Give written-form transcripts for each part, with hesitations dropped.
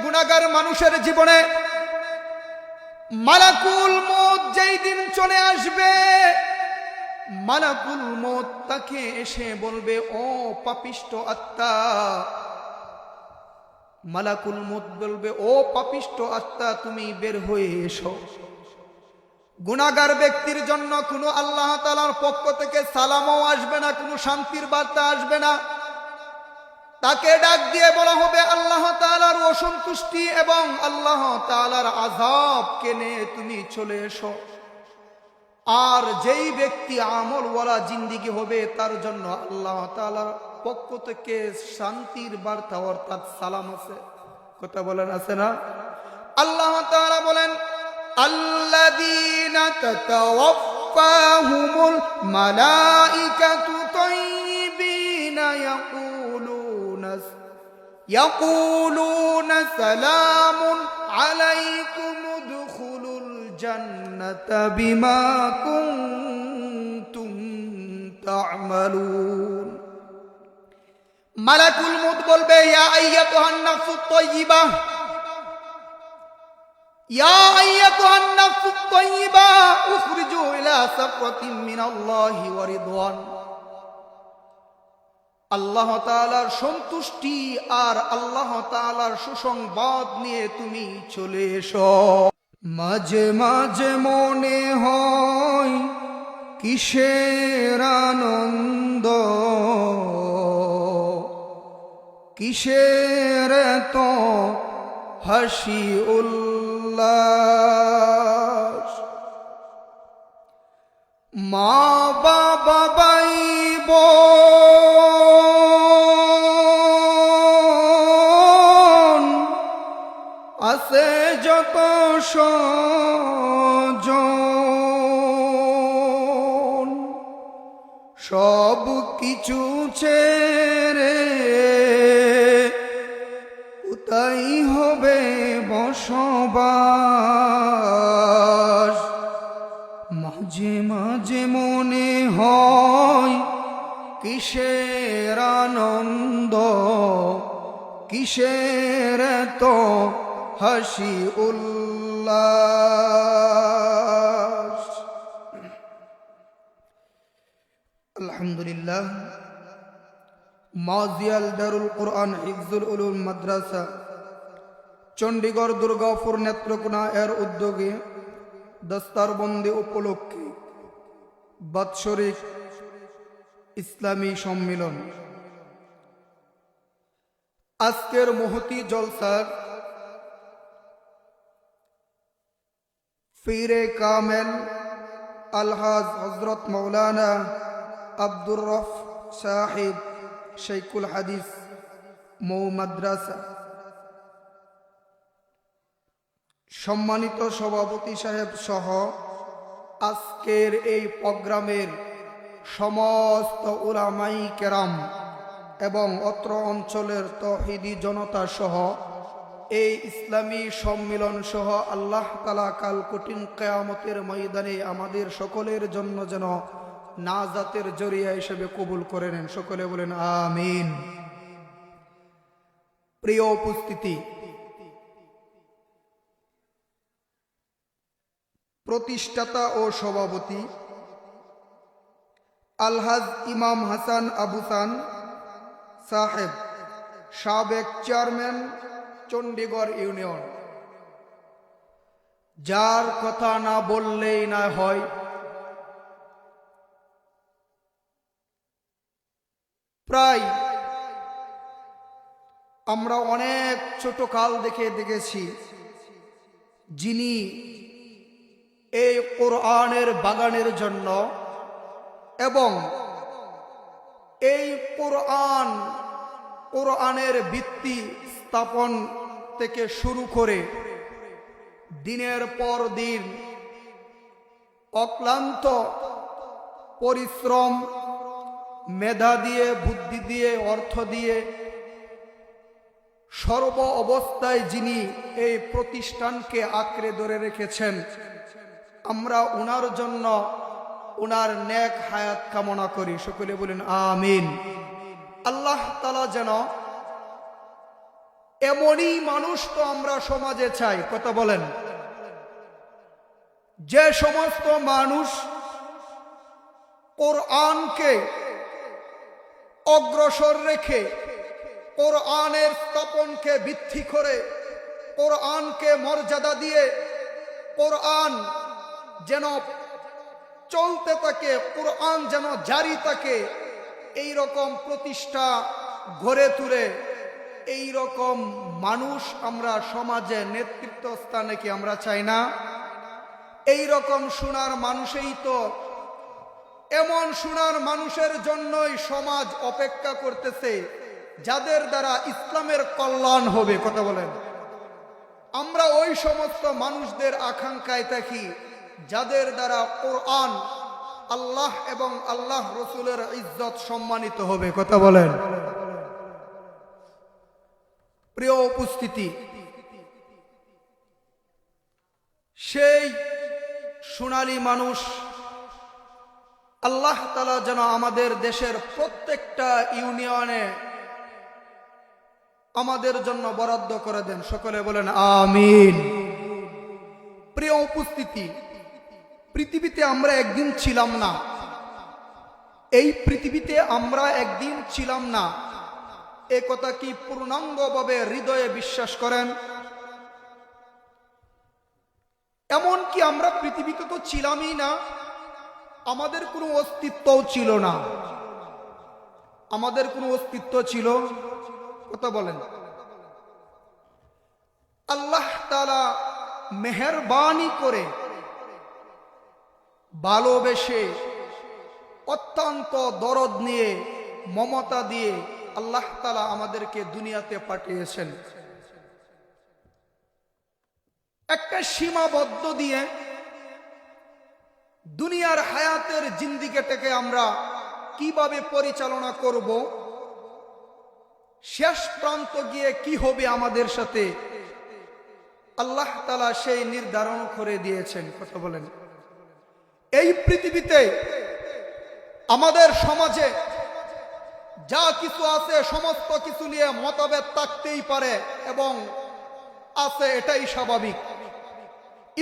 গুনাহগার মানুষের জীবনে মালাকুল মউত যেই দিন চলে আসবে, মালাকুল মউত তাকে এসে বলবে, ও পাপিষ্ঠ আত্মা। মালাকুল মউত বলবে, ও পাপিষ্ঠ আত্মা, তুমি বের হয়ে এসো। গুনাহগার ব্যক্তির জন্য কোনো আল্লাহ তাআলার পক্ষ থেকে সালামও আসবে না, কোনো শান্তির বার্তা আসবে না। তাকে ডাক দিয়ে বলা হবে, আল্লাহ তাআলার অসন্তুষ্টি এবং আল্লাহ তাআলার আযাবকে নিয়ে তুমি চলে এসো। আর যেই ব্যক্তি আমলওয়ালা জিন্দেগি হবে, তার জন্য আল্লাহ তাআলার পক্ষ থেকে শান্তির বার্তা অর্থাৎ সালাম আছে। কথা বলেন, আছে না? আল্লাহ তাআলা বলেন, আল্লাযীনা তাতাওয়াফাহুমুল মালাইকাতু তাইয়্যিবিনা ইয়াকুলুনা সালামুন আলাইকুম উদখুলুল জান্নাতা বিমা কুনতুম তা'মালুন। মালাকুল মউত বলবে, ইয়া আইয়াতুহান নাফসুত তাইয়্যিবা, ইয়া আইয়াতুহান নাফসুত তাইয়্যিবা উখরিজু ইলা সাফওয়াতিন মিনাল্লাহি ওয়া রিদওয়ান। আল্লাহ তাআলার সন্তুষ্টি আর আল্লাহ তাআলার সুসংবাদ নিয়ে তুমি চলে এসো। মাঝে মাঝে মনে হয় কিসের আনন্দ, কিসের তো হাসি উল্লাস। মা বাবা ভাই বোন আছে যত স্বজন, সব কিছু ছেড়ে কোথায় হবে বসবাস। মাঝে মাঝে মনে হয় কিসের আনন্দ, কিসের তো হাসি উল্লাস। আলহামদুলিল্লাহ, মাজিয়াল দারুল কুরআন হিফজুল উলুম মাদ্রাসা চণ্ডীগড় দুর্গাপুর নেত্রকোনা এর উদ্যোগে দস্তারবন্দি উপলক্ষে বাৎসরিক ইসলামী সম্মেলন। আজকের মহতি জলসার পীরে কামেল আলহাজ হযরত মাওলানা আব্দুর রফ সাহেব শাইখুল হাদিস মৌ মাদ্রাসা সম্মানিত সভাপতি সাহেব সহ আজকের এই প্রোগ্রামের সমস্ত উলামায়ে কেরাম এবং অত্র অঞ্চলের তৌহিদি জনতা সহ এই ইসলামী সম্মিলন সহ আল্লাহ তাআলা কাল কঠিন কিয়ামতের ময়দানে আমাদের সকলের জন্য যেন নাজাতের জরিয়া হিসেবে কবুল করে নেন। সকলে বলেন আমিন। প্রিয় উপস্থিতি, প্রতিষ্ঠাতা ও সভাপতি আলহাজ ইমাম হাসান আবুসান সাহেব, সাবেক চেয়ারম্যান চণ্ডীগড় ইউনিয়ন, যার কথা না বললেই না হয়। প্রায় আমরা অনেক ছোট কাল দেখেছি যিনি এই কোরআনের বাগানের জন্য এবং এই কোরআনের ভিত্তি স্থাপন থেকে শুরু করে দিনের পর দিন অক্লান্ত পরিশ্রম, মেধা দিয়ে, বুদ্ধি দিয়ে, অর্থ দিয়ে সর্ব অবস্থায় যিনি এই প্রতিষ্ঠানকে আঁকড়ে ধরে রেখেছেন, আমরা উনার জন্য উনার নেক হায়াত কামনা করি। সকলে বলেন আমিন। আল্লাহ তাআলা যেন এমনই মানুষ তো আমরা সমাজে চাই, কথা বলেন। যে সমস্ত মানুষ কোরআনকে অগ্রসর রেখে, কোরআনের স্থাপনকে ভিত্তি করে, কোরআনকে মর্যাদা দিয়ে, কোরআন যেন চলতে থাকে, কোরআন যেন জারি থাকে, এই রকম প্রতিষ্ঠা গড়ে তুলে এই রকম মানুষ আমরা সমাজে নেতৃত্ব স্থানে কি আমরা চাই না? এই রকম সোনার মানুষই তো, এমন সোনার মানুষের জন্যই সমাজ অপেক্ষা করতেছে, যাদের দ্বারা ইসলামের কল্যাণ হবে, কথা বলেন। আমরা ওই সমস্ত মানুষদের আকাঙ্ক্ষায় থাকি যাদের দ্বারা কোরআন, আল্লাহ এবং আল্লাহ রসুলের ইজ্জত সম্মানিত হবে, কথা বলেন। প্রিয় উপস্থিতি, সেই সোনালী মানুষ আল্লাহ তাআলা যেন আমাদের দেশের প্রত্যেকটা ইউনিয়নে আমাদের জন্য বরাদ্দ করে দেন, সকলে বলেন আমিন। প্রিয় উপস্থিতি, পৃথিবীতে আমরা একদিন ছিলাম না, এই পৃথিবীতে আমরা একদিন ছিলাম না, এ কথা কি পূর্ণাঙ্গভাবে হৃদয়ে বিশ্বাস করেন? এমন কি আমরা পৃথিবীতে তো ছিলামই না, আমাদের কোনো অস্তিত্বও ছিল না। আমাদের কোনো অস্তিত্ব ছিল? কথা বলেন। আল্লাহ তাআলা মেহেরবানি করে, ভালোবেসে, অত্যন্ত দরদ নিয়ে, মমতা দিয়ে আল্লাহ তাআলা আমাদেরকে দুনিয়াতে পাঠিয়েছেন। একটা সীমাবদ্ধ দিয়ে দুনিয়ার হায়াতের জিন্দিগিটাকে আমরা কিভাবে পরিচালনা করব, শেষ প্রান্ত গিয়ে কি হবে আমাদের সাথে, আল্লাহ তাআলা সেই নির্ধারণ করে দিয়েছেন, কথা বলেন। এই পৃথিবীতে আমাদের সমাজে যা কিছু আছে সমস্ত কিছু নিয়ে মতভেদ থাকতেই পারে এবং আছে, এটাই স্বাভাবিক।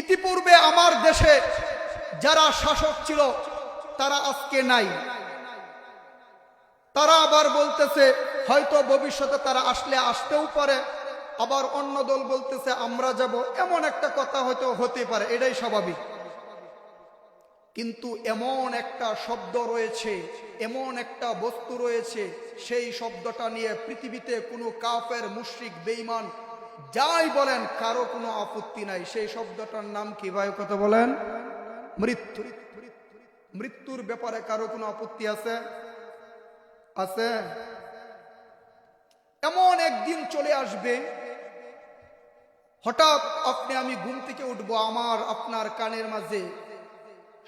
ইতিপূর্বে আমার দেশে যারা শাসক ছিল তারা আজকে নাই, তারা আবার বলতেছে হয়তো ভবিষ্যতে তারা আসলে আসতেও পারে, আবার অন্য দল বলতেছে আমরা যাব, এমন একটা কথা হয়তো হতে পারে, এটাই স্বাভাবিক। কিন্তু এমন একটা শব্দ রয়েছে, এমন একটা বস্তু রয়েছে, সেই শব্দটা নিয়ে পৃথিবীতে কোনো কাফের, মুশরিক, বেঈমান যাই বলেন কারো কোনো আপত্তি নাই। সেই শব্দটার নাম কি ভাই, কথা বলেন? মৃত্যু। মৃত্যুর ব্যাপারে কারো কোনো আপত্তি আছে? আছে? এমন একদিন চলে আসবে, হঠাৎ আপনি আমি ঘুম থেকে উঠবো, আমার আপনার কানের মাঝে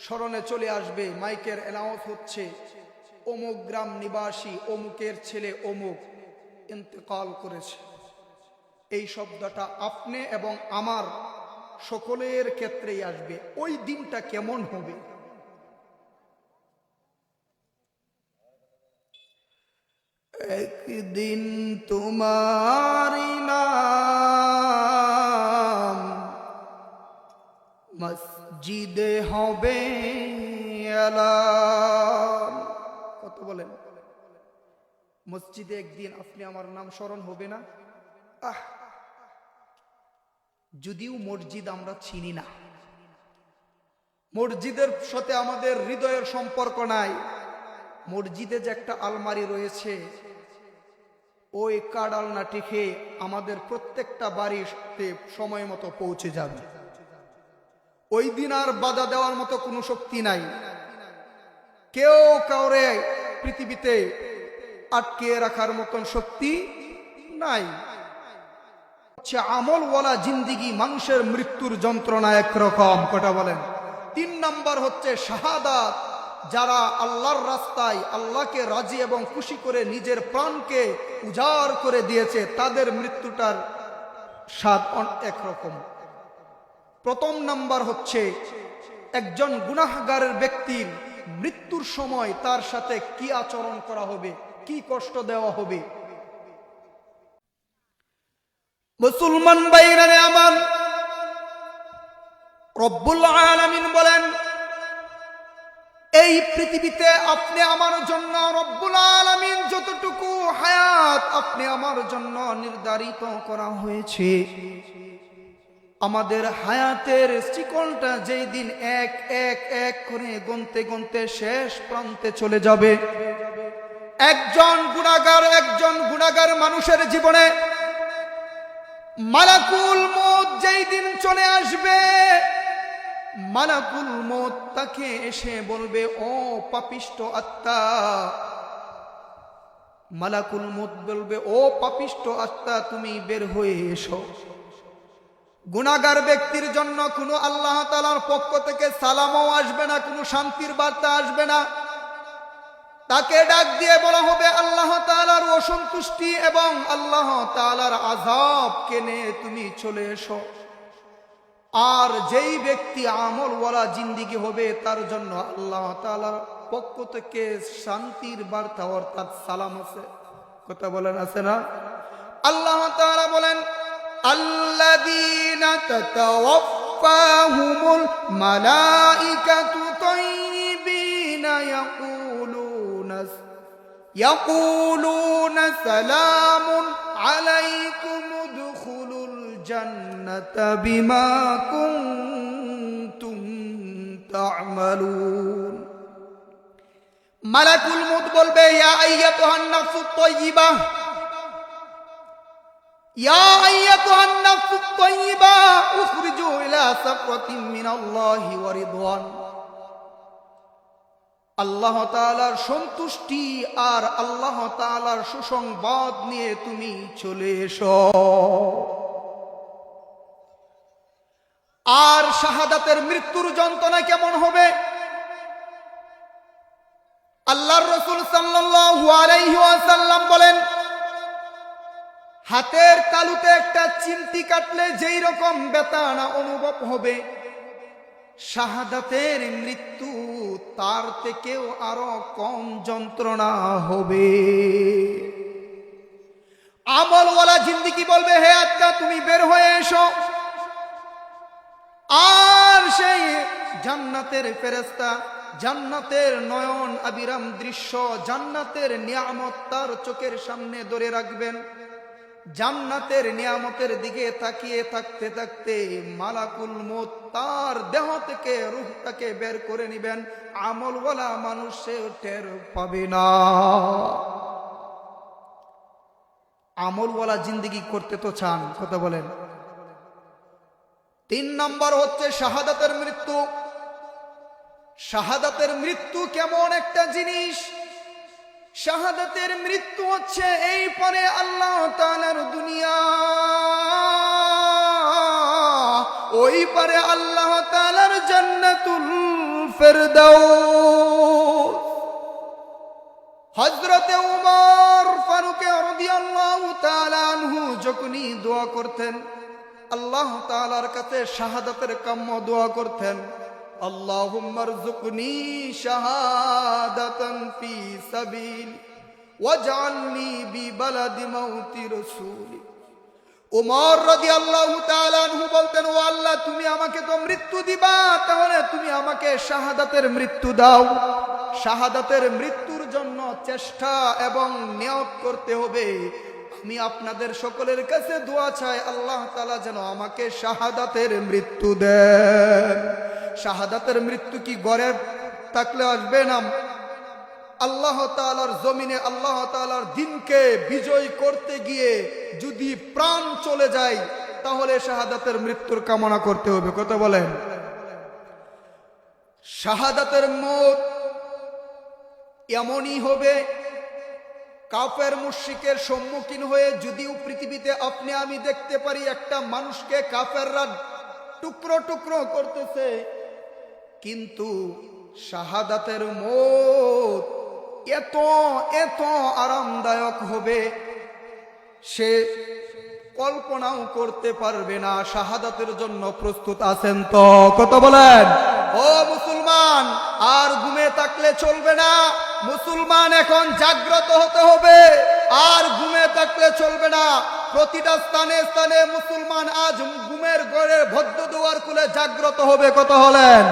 স্মরণে চলে আসবে, মাইকের অ্যানাউন্স হচ্ছে অমুক গ্রাম নিবাসী অমুকের ছেলে অমুক ইন্তেকাল করেছে। এই শব্দটা আপনি এবং আমার সকলের ক্ষেত্রেই আসবে। ওই দিনটা কেমন হবে? একদিন তোমার নাম মসজিদে হবে এলান, কত বলেন? মসজিদে একদিন আপনি আমার নাম স্মরণ হবে না? যদিও মসজিদ আমরা চিনি না, মসজিদের সাথে আমাদের হৃদয়ের সম্পর্ক নাই, মসজিদে যে একটা আলমারি রয়েছে, ওই কাডালনা টিকে আমাদের প্রত্যেকটা বাড়িতে সময় মতো পৌঁছে যাবে। ওই দিন আর বাধা দেওয়ার মতো কোনো শক্তি নাই, কেউ কাউরে পৃথিবীতে আটকে রাখার মতন শক্তি নাই। আমলওয়ালা জিন্দিগি, মানুষের মৃত্যুর যন্ত্রণা একরকম, কটা বলেন? 3 নাম্বার হচ্ছে শাহাদাত। যারা আল্লাহর রাস্তায় আল্লাহকে রাজি এবং খুশি করে নিজের প্রাণকে উজাড় করে দিয়েছে, তাদের মৃত্যুটার স্বাদ একরকম। প্রথম নাম্বার হচ্ছে একজন গুনাহগারের ব্যক্তির মৃত্যুর সময় তার সাথে কি আচরণ করা হবে, কি কষ্ট দেওয়া হবে। মুসলমান ভাইরা আমার, রব্বুল আলামিন বলেন, এই পৃথিবীতে আপনি আমার জন্য, রব্বুল আলামিন যতটুকু হায়াত আপনি আমার জন্য নির্ধারিত করা হয়েছে, আমাদের হায়াতের শিকলটা যেই দিন এক এক এক করে গুনতে গুনতে শেষ প্রান্তে চলে যাবে, একজন গুনাহগার মানুষের জীবনে মালাকুল মউত যেই দিন চলে আসবে, মালাকুল মউত তাকে এসে বলবে, ও পাপিষ্ঠ আত্মা। মালাকুল মউত বলবে, ও পাপিষ্ঠ আত্মা, তুমি বের হয়ে এসো। গুনাহগার ব্যক্তির জন্য কোনো আল্লাহ তাআলার পক্ষ থেকে সালামও আসবে না, কোনো শান্তির বার্তা আসবে না। তাকে ডাক দিয়ে বলা হবে, আল্লাহ তাআলার অসন্তুষ্টি এবং আল্লাহ তাআলার আযাব কেনে তুমি চলে এসো। আর যেই ব্যক্তি আমলওয়ালা জিন্দেগি হবে, তার জন্য আল্লাহ তাআলার পক্ষ থেকে শান্তির বার্তা অর্থাৎ সালাম আছে। কথা বলেন, আছে না? আল্লাহ তাআলা বলেন, আল্লাযীনা তাতাওয়াফাহুমুল মালাইকাতু তাইয়িবিনা ইয়াকুলুনা সালামুন আলাইকুম উদখুলুল জান্নাতা বিমা কুনতুম তা'মালুন। মালাকুল মউত বলবে, ইয়া আইয়াতুহান নাফসুত তাইয়্যিবা, ইয়া আইয়াতুহান নাফসুত তাইয়্যিবা উখরিজু ইলা সাফওয়াতিন মিনাল্লাহি ওয়া রিদওয়ান। আল্লাহ তাআলার সন্তুষ্টি আর আল্লাহ তাআলার সুসংবাদ নিয়ে তুমি চলে এসো। আর শাহাদাতের মৃত্যুর যন্ত্রণা কেমন হবে? আল্লাহর রাসূল সাল্লাল্লাহু আলাইহি ওয়াসাল্লাম বলেন, হাতের তালুতে একটা চিমটি কাটলে যেই রকম বেদনা অনুভব হবে, শাহাদাতের মৃত্যু তার থেকেও আরো কম যন্ত্রণা হবে। আমলওয়ালা জিন্দেগি বলবে, হে আত্মা তুমি বের হয়ে এসো। আর সেই জান্নাতের ফেরেশতা, জান্নাতের নয়ন আবিরাম দৃশ্য, জান্নাতের নিয়ামত তার চোখের সামনে ধরে রাখবেন। জান্নাতের নিয়ামতের দিকে তাকিয়ে থাকতে থাকতে মালাকুল মউত তার দেহ থেকে রূহটাকে বের করে নেবেন। আমলওয়ালা মানুষ সে টের পাবে না। আমলওয়ালা জিন্দেগি করতে তো চান, কথা বলেন। 3 নম্বর হচ্ছে শাহাদাতের মৃত্যু। শাহাদাতের মৃত্যু কেমন একটা জিনিস? শাহাদাতের মৃত্যু হচ্ছে এই পরে আল্লাহ তাআলার দুনিয়া, ওই পারে আল্লাহ তাআলার জান্নাতুল ফেরদাউস। হযরতে উমর ফারুক রাদিয়াল্লাহু তাআলা আনহু যখনই দোয়া করতেন, আল্লাহ তাআলার কাছে শাহাদাতের কাম্য দোয়া করতেন, আল্লাহুম্মা রযুকনি শাহাদাতান ফি সাবিল ওয়াজআলনি বিবালাদি মাউতি রাসূলি। উমর রাদিয়াল্লাহু তাআলা আনহু বলতেন, ও আল্লাহ তুমি আমাকে তো মৃত্যু দিবা, তাহলে তুমি আমাকে শাহাদাতের মৃত্যু দাও। শাহাদাতের মৃত্যুর জন্য চেষ্টা এবং নিয়ত করতে হবে। আমি আপনাদের সকলের কাছে দোয়া চাই, আল্লাহ তাআলা যেন আমাকে শাহাদাতের মৃত্যু দেন। শাহাদাতের মৃত্যু কি ঘরে থাকলে আসবে না? আল্লাহ তাআলার জমিনে আল্লাহ তাআলার দ্বীনকে বিজয় করতে গিয়ে যদি প্রাণ চলে যায়, তাহলে শাহাদাতের মৃত্যুর কামনা করতে হবে। কথা বলেন। শাহাদাতের মওত এমনই হবে, কাফের মুশরিকের সম্মুখীন হয়ে যদিও পৃথিবীতে আপনি আমি দেখতে পারি একটা মানুষকে কাফেররা টুকরো টুকরো করতেছে, কিন্তু শাহাদাতের মওত এত এত আরামদায়ক হবে সে কল্পনাও করতে পারবে না। শাহাদাতের জন্য প্রস্তুত আছেন তো? কত বলেন। ও মুসলমান, আর ঘুমে থাকলে চলবে না। মুসলমান এখন জাগ্রত হতে হবে, আর ঘুমে থাকলে চলবে না। প্রতিটা স্থানে স্থানে মুসলমান আজ ঘুমের ঘরে ভদ্র দুয়ার খুলে জাগ্রত হবে। কত হলেন?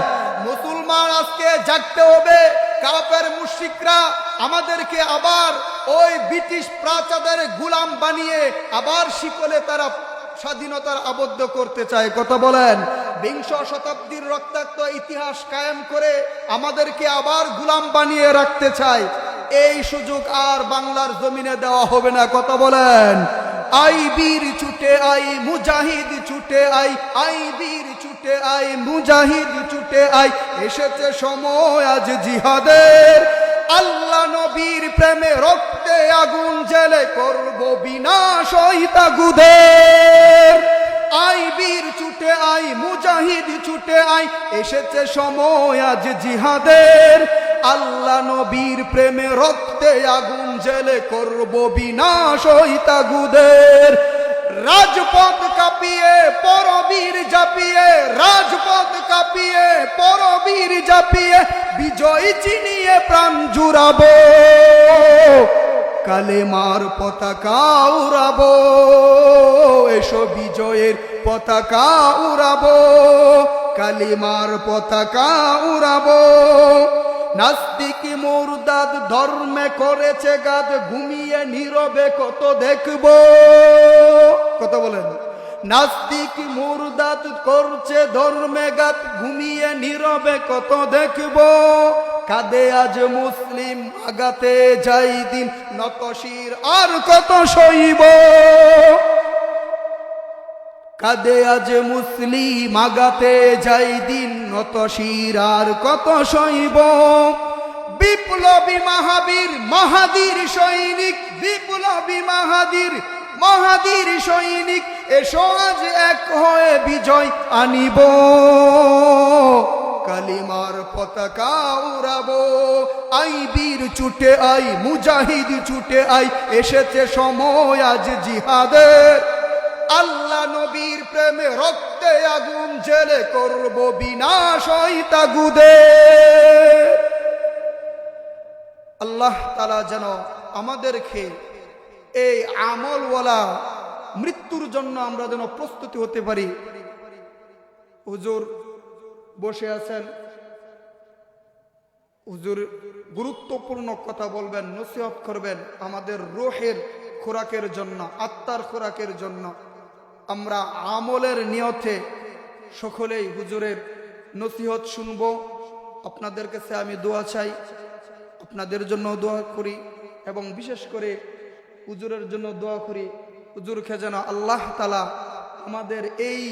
মুসলমান আজকে জাগতে হবে। কাফের মুশরিকরা আমাদেরকে আবার ওই ব্রিটিশ প্রাচাদের গোলাম বানিয়ে আবার শিকলে তারা স্বাধীনতার আবদ্ধ করতে চায়। কথা বলেন? বিংশ শতাব্দীর রক্তাক্ত ইতিহাস কায়েম করে আমাদেরকে আবার গোলাম বানিয়ে রাখতে চায়। এই সুযোগ আর বাংলার জমিনে দেওয়া হবে না। কথা বলেন? আই বীর ছুটে আই মুজাহিদ ছুটে আই, আই বীর ছুটে আই মুজাহিদ ছুটে আই, এসেছে সময় আজ জিহাদের। আল্লাহ নবীর প্রেমে রক্তে আগুন জেলে করব বিনাশ ওই তাগুদের। আই বীর ছুটে আই মুজাহিদ ছুটে আই, এসেছে সময় আজ জিহাদের। আল্লাহ নবীর প্রেমে রক্তে আগুন জেলে করব বিনাশ ওই তাগুদের। রাজপথ কাঁপিয়ে পরবীর জাপিয়ে, রাজপথ কাঁপিয়ে পরবীর জাপিয়ে, বিজয় চিনিয়ে প্রাণ জুড়াবো, কালেমার পতাকা উড়াবো। এসো বিজয়ের পতাকা উড়াবো, কালেমার পতাকা উড়াবো। নাস্তিক মুরতাদ ধর্মে করেছে গাদ, ঘুমিয়ে নীরবে কত দেখবো। কত বলেন? নাস্তিক মুরতাদ করছে ধর্মে গাদ, ঘুমিয়ে নীরবে কত দেখবো। কাঁদে আজ মুসলিম আগাতে যাই দিন, নতশির আর কত সইব। কাঁদে আজ মুসলিম আগাতে যাই দিন, নতশির আর কত সইব। বিপ্লবী মাহাবীর মাহাদির সৈনিক, বিপ্লবী মাহাদির মাহাদির সৈনিক, এসো আজ এক হয়ে বিজয় আনিব, কালিমার পতাকা উড়াবো। আই বীর ছুটে আই মুজাহিদ ছুটে আই, এসেছে সময় আজ জিহাদের। আল্লাহ নবীর প্রেমে রক্তে আগুন জেলে করব বিনাশ ওই তাগুদের। আল্লাহ তাআলা যেন আমাদেরকে এই আমলওয়ালা মৃত্যুর জন্য আমরা যেন প্রস্তুতি হতে পারি। হুজুর বসে আছেন, হুজুর গুরুত্বপূর্ণ কথা বলবেন, নসিহত করবেন আমাদের রূহের খোরাকের জন্য, আত্মার খোরাকের জন্য। আমরা আমলের নিয়তে সকলেই হুজুরের নসিহত শুনব। আপনাদের কাছে আমি দোয়া চাই, আপনাদের জন্য দোয়া করি এবং বিশেষ করে হুজুরের জন্য দোয়া করি। হুজুরকে যেন আল্লাহ তাআলা আমাদের এই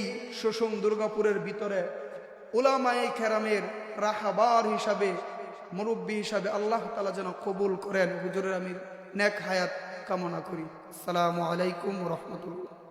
শোষণ দুর্গাপুরের ভিতরে উলামায়ে কেরামের রাহবার হিসাবে, মুরব্বী হিসাবে আল্লাহ তাআলা যেন কবুল করেন। হুজুরের আমি নেক হায়াত কামনা করি। আসসালামু আলাইকুম ওয়া রাহমাতুল্লাহ।